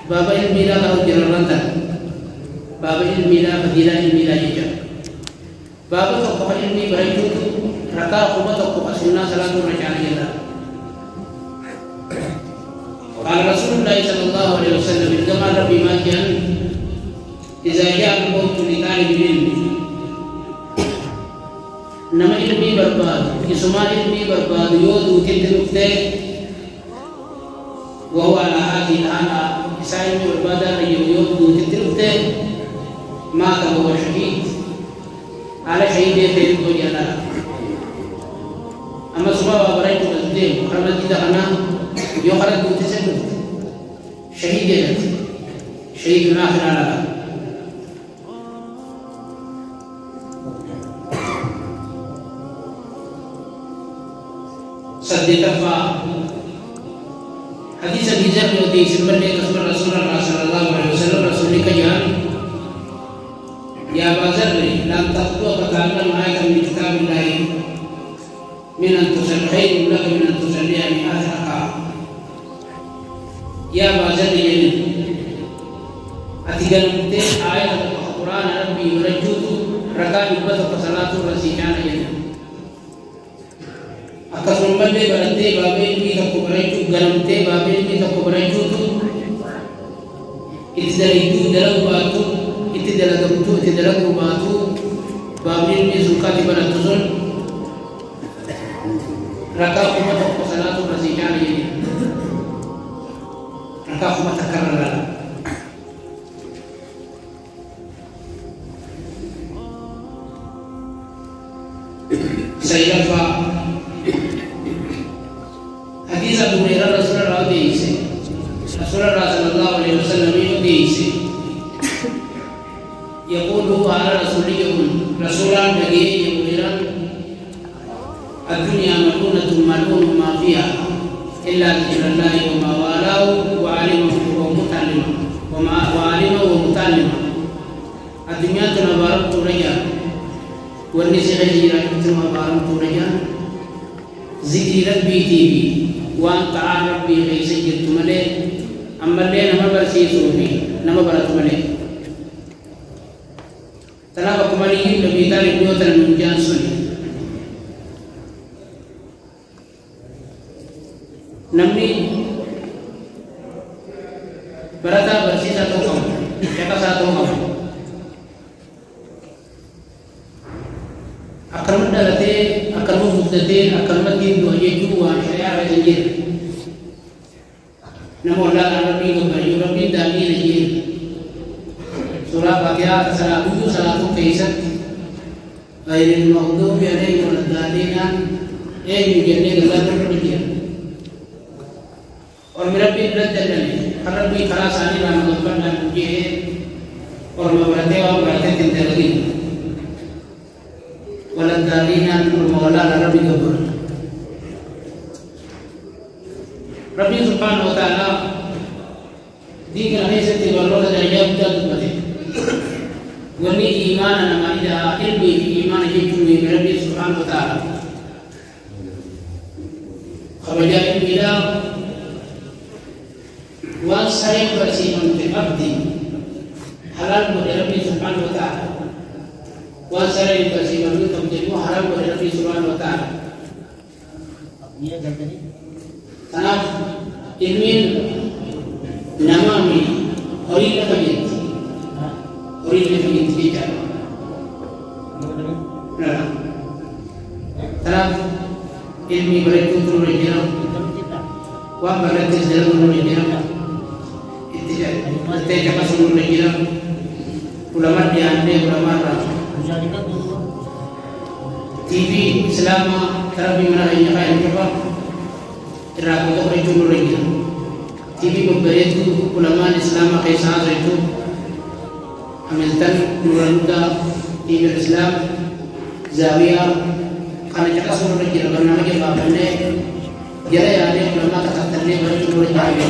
Baba ilmi la kalau jiraranta baba ilmi la fadila ilmi la jija baba to ko ilmi baraytu raka ko to ko sunna salatu rak'ah jalla qala rasulullah sallallahu alaihi wasallam kama rabbi ma kan idza ja'a al-maut li talib ilmi nama ilmi barbad isma ilmi barbad yodu tidrukte wa huwa ala hadhihi al-hala سائل والبادر يوم تدركته ما هو شهيد على شهيد يدرك وجلاله أما سبحانه وبرئت الدين وخرمت دخنا يخرج بتسلم شهيد يدرك شهيد الآخر على صدق حديث أبي ذر يؤتي سمعني كسر رسول الله صلى الله عليه وسلم رسولك جان يا أبا ذر لم تقطع فتعلم معك من كتاب الله من أن تصلي خير لك من أن تصلي 100 ركعة يا أبا ذر أتقن آية القرآن ربي ورجوت ركعة يبدأ صلاة الرسيكان akasum bande barate babe ni takko baraytu garamte babe ni takko baraytu itidalitu dalam batu itidalagu batu babe ni sukati baratuzun raka kuma takko salatu rasikan ini raka kuma takarrara sayyafa حديث أبو هريرة رسول الله صلى الله عليه وسلم يقول على رسولا بقي يقول الدنيا ملعونة ملعون ما فيها إلا ذكر الله وما والاه وعلمه ومتعلمه الدنيا تنبارك رجال والنسي غير تنبارك رجال ذكر ربي تيبي وأن تعالى ربي غير سجدت ملئ أما اللي نما برسيسو في نما برات ملئ تنابك ملئ نبي طالب يوتر من جانسوني نمني برata bersisa tongkong jaka satu tongkong akan mendalate akan memudate akan matin dua jua syariah rajin namo Allah Rabbi gobari Rabbi dali rajin surah Fatihah salatu kaisat ghairil maghdubi alaihim waladdallin yujenne gazar rajin और मेरा भी ब्लड चल रहा है हर भी खरा सानी राम गोपाल ना मुझे और मैं बढ़ते चिंता लगी वलदालीना और मौला रबी गबर रबी सुब्हानहु व तआला दी रहे से तिवरो दरिया उतल बते वनी ईमान नमाइदा इल्मी ईमान हिकुमी रबी सुब्हानहु व तआला खबजा इल्मिला وسائر bersihkan abdi halal dari Rabbi Subhanahu wa taala وسائر bersihkan itu menjadi halal dari Rabbi Subhanahu wa taala tanah ilmin namami orila fajit tidak tanah ilmi berikut turunnya wa baratis dalam turunnya Kita kasih lagi ulama diande ulama TV selama terapi mana yang kaya apa terapi itu berjumlah lagi TV beberapa itu ulama Islam kaya sahas itu Hamilton Nuranuda TV Islam Zawiyah kana jaka sunu rajira barna maje babane jara ya ne ulama ka tanne barju nur jabe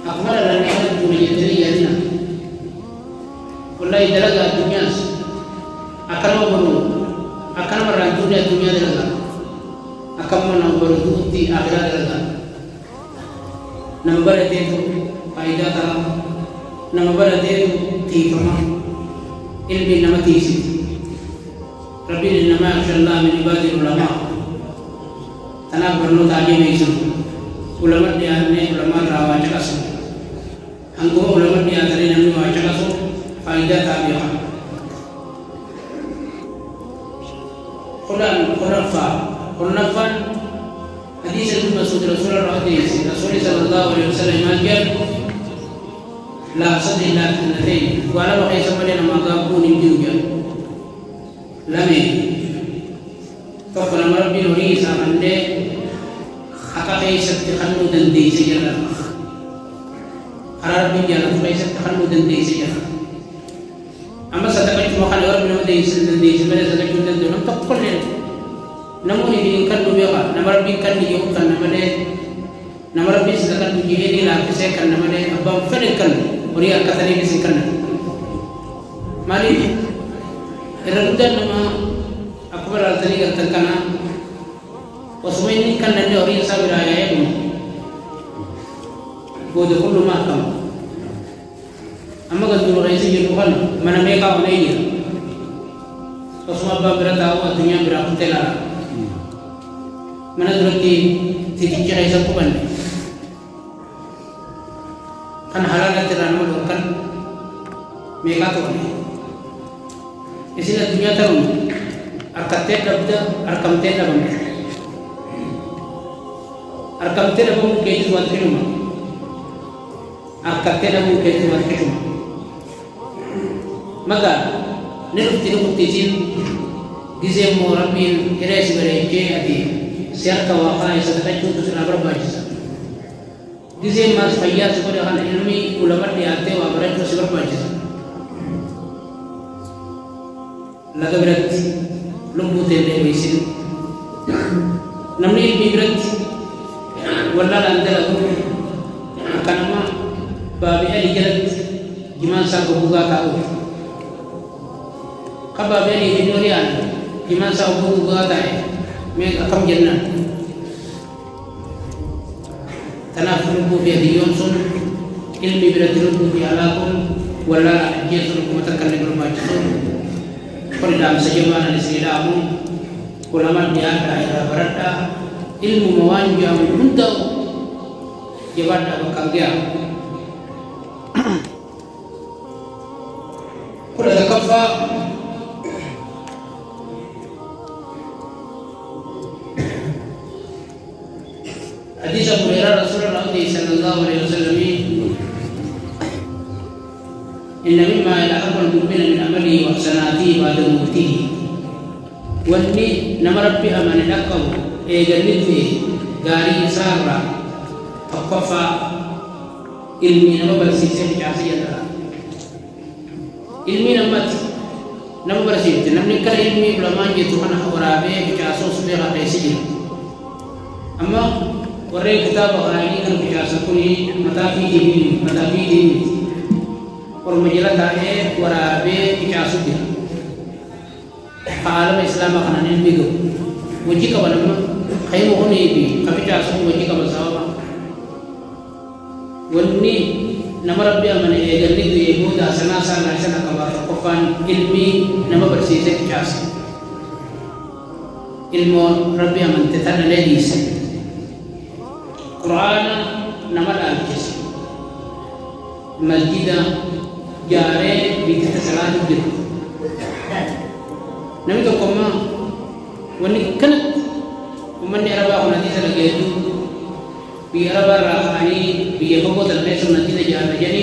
akmala lan yana dunia jadi yana wallahi dalaga dunia akan baru akan meran dunia dalaga akan menambah di akhirat dalaga number itu faida ta number itu tifama ilmi nama tisi rabbi innama yashallahu min ibadi ulama tanah bernu tadi mesu ulama dia ne ulama rawa cakasu anggo ulama dia tadi namu cakasu faida tabi'ah Quran hadis Ibnu Mas'ud Rasulullah sallallahu alaihi wasallam mengatakan la sadilla tanatain wala wa kaysa madina magabu nim juga lame to kana marbi nuri samande aka kaysa takhanu dan di sejara arar bi jana kaysa takhanu dan di sejara amma sadaqat makan orang minum di sejara sadaqat dan don tokkol namun ini kan dunia namar bingkan di jauh kan namanya namar bis akan tujuh ini lah kisah kan namanya abang fred kan beri kata ini disingkan mari erabutan nama aku berarti kata kana wasma ini kan nanti orang yang sabir ayah itu bodoh pun rumah kamu amma kan dulu raisi jadi bukan mana mereka mana ini wasma abang beratahu dunia berapa telah mana berarti titik cerai sakuban kan halal atiran mulu kan mereka tu ni isinya dunia tahu arkate dabda arkamte dabam arkamte dabam keju buat filma arkate dabam keju buat filma maka nirup tijin gize moramin irais bereke ati siarka waqai sadaqat tu suna berbajis gize mas fayya sebagai hal ilmi ulama diate wa beratu berbajis laga berat lumbu tende wisin namni bibrat walla landala kanama babi ali jarat giman sa ko buga ka u kababi ali hidorian giman sa ko buga ta me akam janna tanafuru bi yonsun ilmi biraturu bi alakum wala yasul ko takallim berbajisun pada dalam sejaman Islamu ulama dia daerah berada ilmu mewanjang untuk jawab bekerja. Kuda kafa hadis Abu Hurairah Rasulullah sallallahu alaihi wasallam inna mimma yalhaqul mu'mina min amali wa sanati ba'da mawtihi wanni namarabbi amana dakam e gannifi gari sarra taqafa ilmi nama bersih jasiya ilmi nama bersih namni kar ilmi ulama je tuhan warabe bicaso subha qaisiji amma warre kitab ini kan bicaso kuni matafi ini और मजला ताहे वराबे किचासु दिया आलम इस्लाम खाने भी गो वजी का वाला में कहीं वो नहीं भी कभी चासु वजी का बसावा वन्नी नमर अब्बिया मने एगली तो ये बहुत आसना सा नाशना कबार कोफान इल्मी नमर बरसी से किचासु इल्मो रब्बिया मन तेता नले दिसे कुरान नमर आलकिस मस्जिदा jare bikita salat gitu nami to koma woni kan umman araba ona di sala gedu bi araba rahani bi yego dal nesu nati de jare yani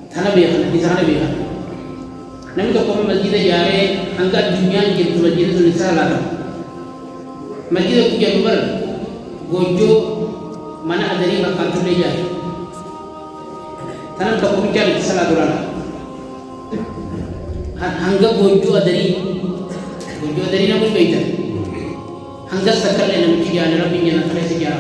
thana bi khana di thana bi khana nami to koma masjid jare angga dunya gitu masjid tu salat masjid ku jambar gojo mana adari bakal tu de jare tanam tak bicara salah durana hangga gojo adari جو درينا مش بيتا هنجس تكلنا من تجاه ربي جنا ترى تجاه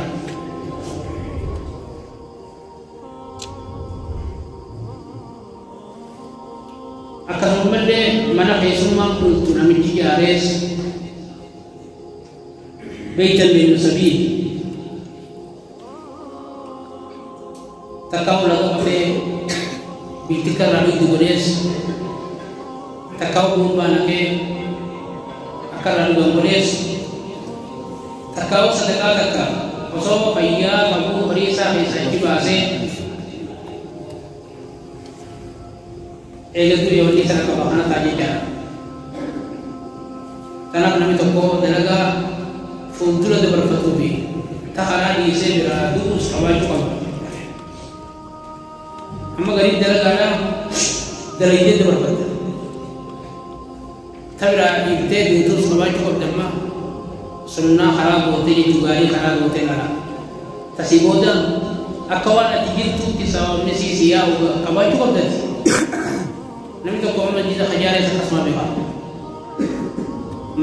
أكثر من ده mana خيسوما قلت نمن تجاه رئيس بيتا من سبيل takau lagu apa bitikar lalu dugones takau bumba nake akar lalu dugones takau sedekah takka oso payya babu harisa bisa dibase ege tu yoni sana ka bahana taji ta tanah nami toko dalaga funtula de berfatubi takara di se beradu sawai tu हम गरीब जरा गाना दलाइए तो बरकत थबरा इब्ते दूर समाज को धर्मा सुनना खराब होते ही जुगारी खराब होते ना तसीबोदा अकवाल अतिजित तू किसाव में सी सिया होगा कबाई को दे नमी तो कौन मस्जिद खजारे से कसमा बेहा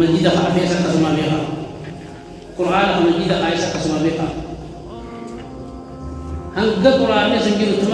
मस्जिद खाफे से कसमा बेहा कुरान मस्जिद खाए से कसमा बेहा हंग कुरान में संजीव तुम